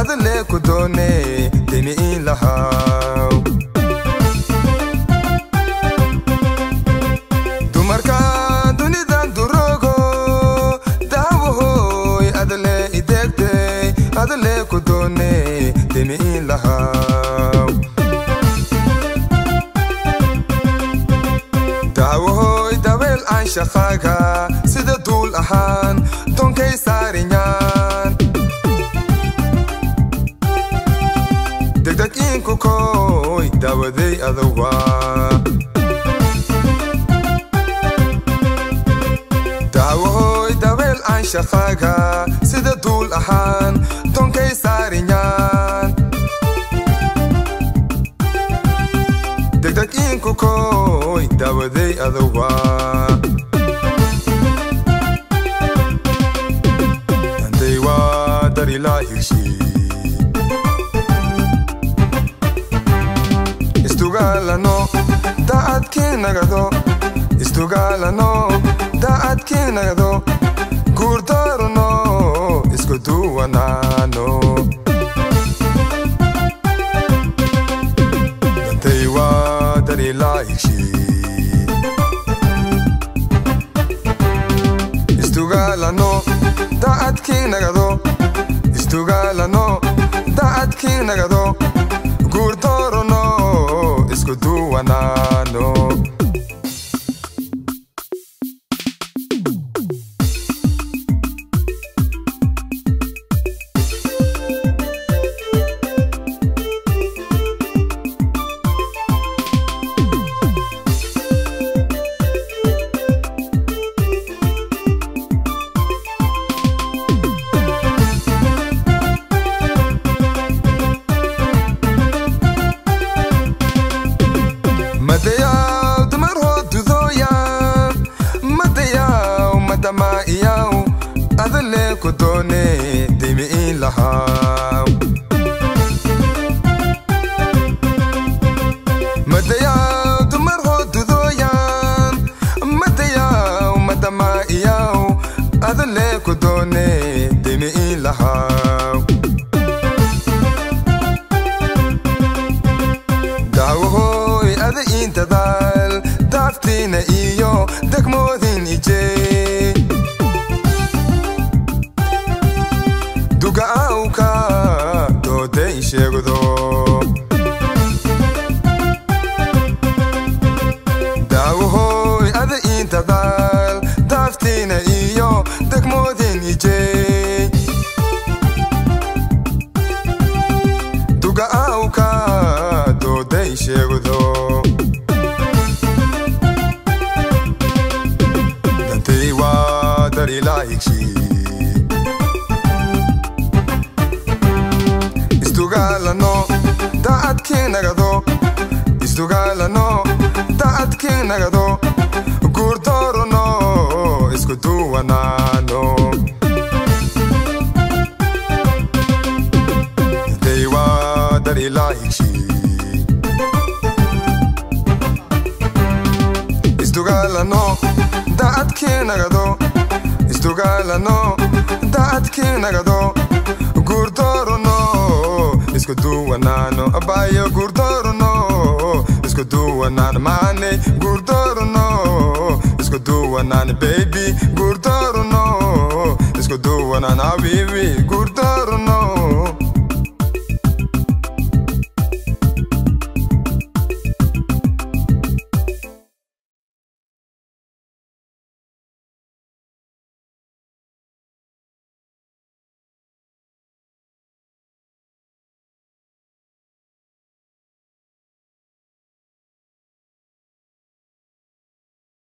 adale kudone demi ilahaw dumarka dunidan durogo dahabo adale idegte adale kudone demi ilahaw dahabo dabel an shaqaga sida dul ahaan tonkay sarinyan degdeg inku koy dawaday adawa dahabo dabel an shaqaga sida dul ahaan tonkay sarinyan degdeg inku koy dawaday adawa Istugalano daad kinagado Istugalano daad kinagado Gurdarono isku duwanano Dantaywa darilaishi Istugalano daad kinagado Istugalano daad kinagado Gurdarono isku duwanano Madayaw dumar hodudoyan Madayaw madamaiyaw adale kudone demi ilahaw Madayaw dumar hodudoyan Madayaw madamaiyaw adale kudone demi ilahaw Dawahoy ada intadal daftina iyo degmoodin ije duga auka dooday sheegdo Dawahoy ada intadal daftina iyo degmoodin ije duga auka dooday sheegdo dantaywa darilaishi Istugalano daad kinagado Istugalano daad kinagado Gurdarono isku duwanano dantaywa darilaishi Istugalano daad kinagado Istugalano daad kinagado Gurdarono isku duwanano abayo Gurdarono isku duwanano maane Gurdarono isku duwanano baby Gurdarono isku duwanano habibi Gurdarono